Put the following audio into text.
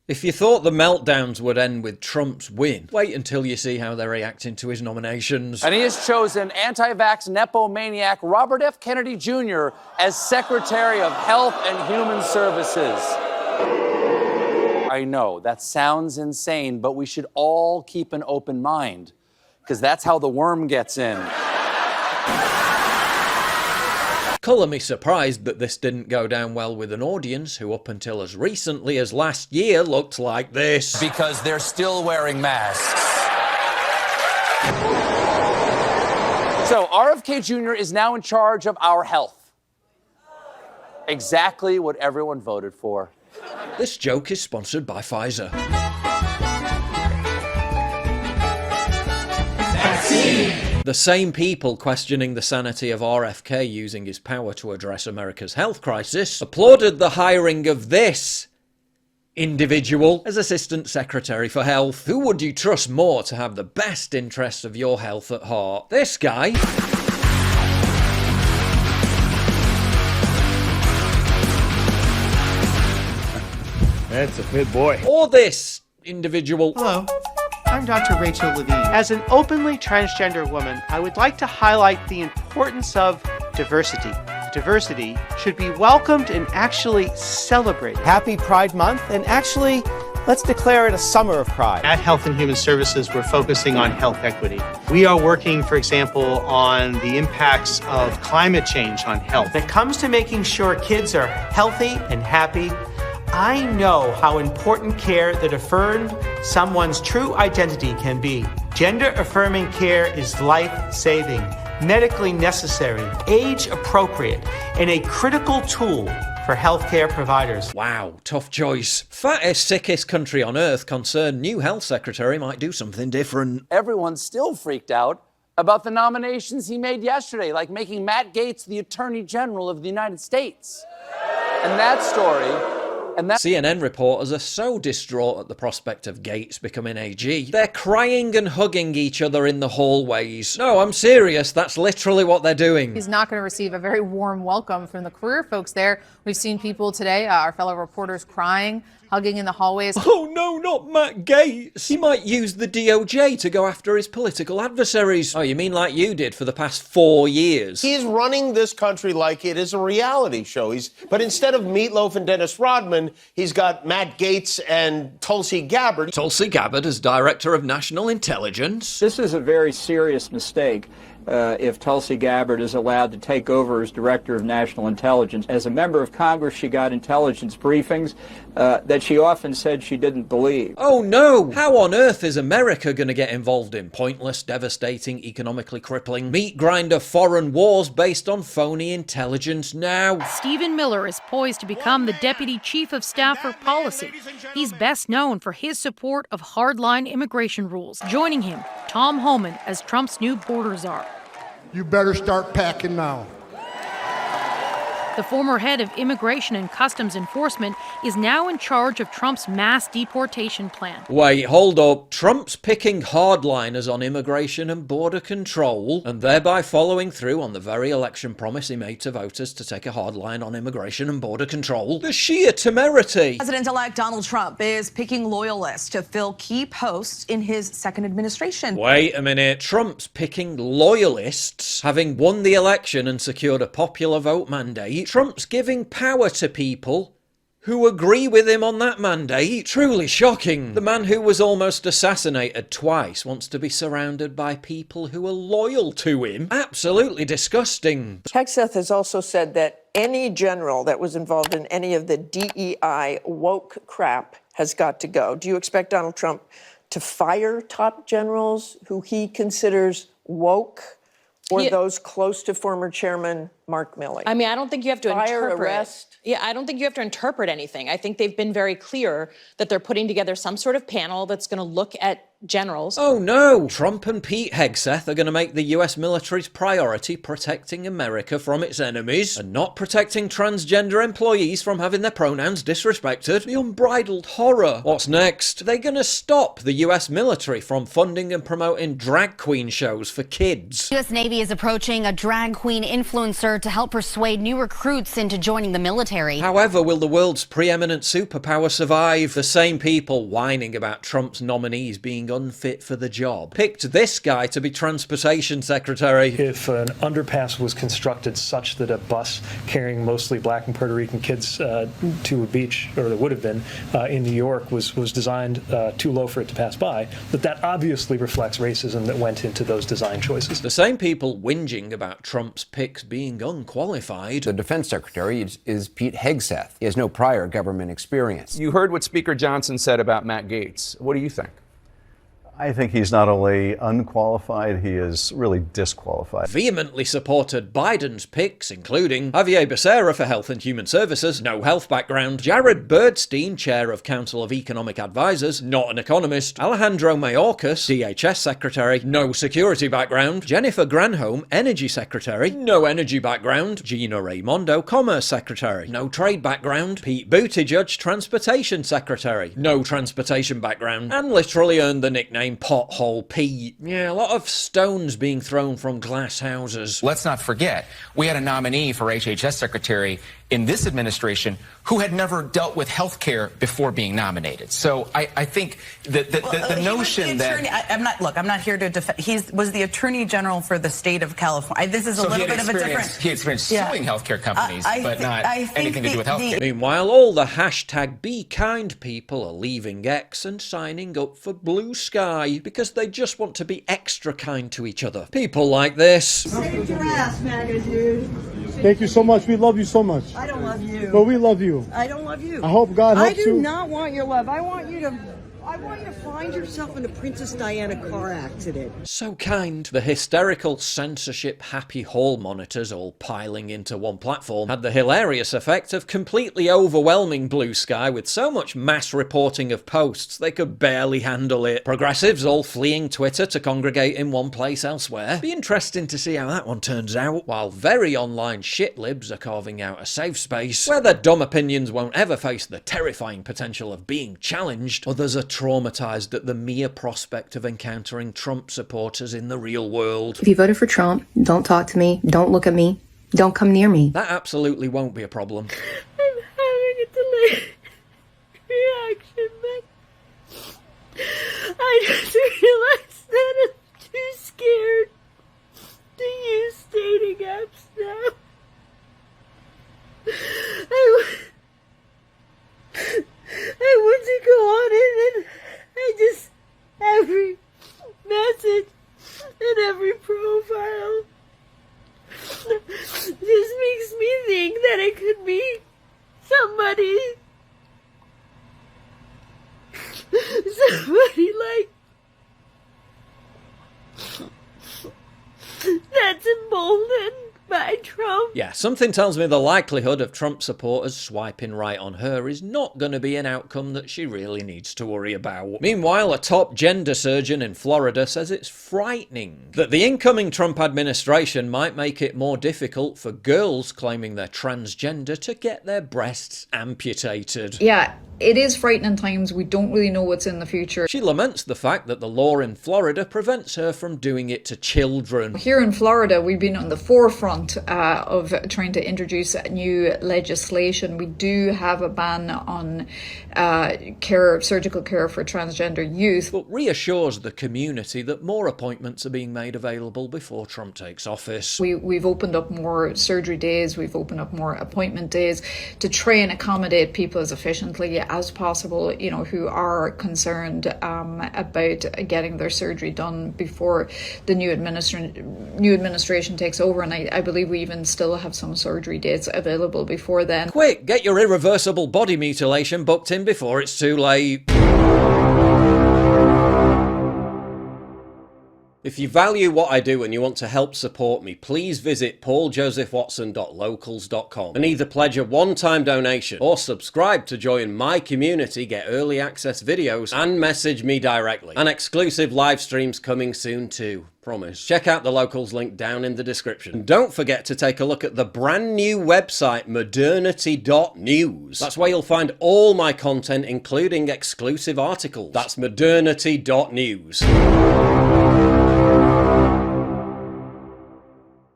If you thought the meltdowns would end with Trump's win, wait until you see how they're reacting to his nominations. And he has chosen anti-vax nepo maniac Robert F. Kennedy Jr. as Secretary of Health and Human Services. I know, that sounds insane, but we should all keep an open mind, because that's how the worm gets in. Colour me surprised that this didn't go down well with an audience who up until as recently as last year looked like this. Because they're still wearing masks. So, RfK Jr. is now in charge of our health. Exactly what everyone voted for. This joke is sponsored by Pfizer. The same people questioning the sanity of RfK using his power to address America's health crisis applauded the hiring of this individual as Assistant Secretary for Health. Who would you trust more to have the best interests of your health at heart? This guy? That's a good boy. Or this individual? Hello, I'm Dr. Rachel Levine. As an openly transgender woman, I would like to highlight the importance of diversity. Diversity should be welcomed and actually celebrated. Happy Pride Month, and actually, let's declare it a summer of pride. At Health and Human Services, we're focusing on health equity. We are working, for example, on the impacts of climate change on health. When it comes to making sure kids are healthy and happy, I know how important care that affirmed someone's true identity can be. Gender-affirming care is life-saving, medically necessary, age-appropriate, and a critical tool for healthcare providers. Wow, tough choice. Fattest, sickest country on earth concerned new health secretary might do something different. Everyone's still freaked out about the nominations he made yesterday, like making Matt Gaetz the Attorney General of the United States. And that story... CNN reporters are so distraught at the prospect of Gates becoming AG, they're crying and hugging each other in the hallways. No, I'm serious, that's literally what they're doing. He's not going to receive a very warm welcome from the career folks there. We've seen people today, our fellow reporters, crying, hugging in the hallways. Oh no, not Matt Gaetz. He might use the DOJ to go after his political adversaries. Oh, you mean like you did for the past 4 years? He's running this country like it is a reality show. But instead of Meatloaf and Dennis Rodman, he's got Matt Gaetz and Tulsi Gabbard. Tulsi Gabbard as Director of National Intelligence. This is a very serious mistake. If Tulsi Gabbard is allowed to take over as Director of National Intelligence. As a member of Congress, she got intelligence briefings that she often said she didn't believe. Oh no! How on earth is America going to get involved in pointless, devastating, economically crippling, meat grinder foreign wars based on phony intelligence now? Stephen Miller is poised to become the Deputy Chief of Staff for Policy. He's best known for his support of hardline immigration rules. Joining him, Tom Homan as Trump's new border czar. You better start packing now. The former head of Immigration and Customs Enforcement is now in charge of Trump's mass deportation plan. Wait, hold up. Trump's picking hardliners on immigration and border control, and thereby following through on the very election promise he made to voters to take a hardline on immigration and border control. The sheer temerity. President-elect Donald Trump is picking loyalists to fill key posts in his second administration. Wait a minute. Trump's picking loyalists, having won the election and secured a popular vote mandate. Trump's giving power to people who agree with him on that mandate. Truly shocking. The man who was almost assassinated twice wants to be surrounded by people who are loyal to him. Absolutely disgusting. Hegseth has also said that any general that was involved in any of the DEI woke crap has got to go. Do you expect Donald Trump to fire top generals who he considers woke? Or those close to former chairman Mark Milley? I mean, I don't think you have to interpret. Arrest. Yeah, I don't think you have to interpret anything. I think they've been very clear that they're putting together some sort of panel that's going to look at generals. Oh no! Trump and Pete Hegseth are going to make the US military's priority protecting America from its enemies and not protecting transgender employees from having their pronouns disrespected. The unbridled horror. What's next? They're going to stop the US military from funding and promoting drag queen shows for kids. US Navy is approaching a drag queen influencer Twitter to help persuade new recruits into joining the military. However, will the world's preeminent superpower survive? The same people whining about Trump's nominees being unfit for the job picked this guy to be transportation secretary. If an underpass was constructed such that a bus carrying mostly black and Puerto Rican kids to a beach, or that would have been, in New York was designed too low for it to pass by, that obviously reflects racism that went into those design choices. The same people whinging about Trump's picks being unqualified. The defense secretary is Pete Hegseth. He has no prior government experience. You heard what Speaker Johnson said about Matt Gaetz. What do you think? I think he's not only unqualified, he is really disqualified. Vehemently supported Biden's picks, including Javier Becerra for Health and Human Services, no health background, Jared Birdstein, chair of Council of Economic Advisors, not an economist, Alejandro Mayorkas, DHS secretary, no security background, Jennifer Granholm, energy secretary, no energy background, Gina Raimondo, commerce secretary, no trade background, Pete Buttigieg, transportation secretary, no transportation background, and literally earned the nickname Pothole Pete. Yeah, a lot of stones being thrown from glass houses. Let's not forget, we had a nominee for HHS secretary in this administration who had never dealt with health care before being nominated. So I think that the notion that... I'm not here to defend. He was the Attorney General for the state of California. This is a little bit of a different... He had experience suing healthcare companies, but not anything to do with health care. Meanwhile, all the hashtag Be Kind people are leaving X and signing up for Blue Sky because they just want to be extra kind to each other. People like this. Saved your ass, MAGA dude. Thank you so much. We love you so much. I don't love you. But we love you. I don't love you. I hope God helps you. I do not want your love. I want you to find yourself in a Princess Diana car accident. So kind. The hysterical censorship-happy hall monitors all piling into one platform had the hilarious effect of completely overwhelming Blue Sky with so much mass reporting of posts they could barely handle it. Progressives all fleeing Twitter to congregate in one place elsewhere. Be interesting to see how that one turns out. While very online shitlibs are carving out a safe space where their dumb opinions won't ever face the terrifying potential of being challenged, others are traumatized at the mere prospect of encountering Trump supporters in the real world. If you voted for Trump, don't talk to me, don't look at me, don't come near me. That absolutely won't be a problem. I'm having a delayed reaction, but I just realized that I'm too scared to use dating apps now. I want to go on it, and I just, every message and every profile just makes me think that it could be somebody like that's emboldened by Trump. Yeah, something tells me the likelihood of Trump supporters swiping right on her is not going to be an outcome that she really needs to worry about. Meanwhile, a top gender surgeon in Florida says it's frightening that the incoming Trump administration might make it more difficult for girls claiming they're transgender to get their breasts amputated. Yeah, it is frightening times. We don't really know what's in the future. She laments the fact that the law in Florida prevents her from doing it to children. Here in Florida, we've been on the forefront of trying to introduce new legislation. We do have a ban on surgical care for transgender youth. But reassures the community that more appointments are being made available before Trump takes office. We've opened up more surgery days, we've opened up more appointment days to try and accommodate people as efficiently as possible, you know, who are concerned about getting their surgery done before the new administration takes over. And I believe we even still have some surgery dates available before then. Quick, get your irreversible body mutilation booked in before it's too late. If you value what I do and you want to help support me, please visit pauljosephwatson.locals.com and either pledge a one-time donation or subscribe to join my community, get early access videos, and message me directly. And exclusive live streams coming soon too. Promise. Check out the Locals link down in the description. And don't forget to take a look at the brand new website, modernity.news. That's where you'll find all my content, including exclusive articles. That's modernity.news.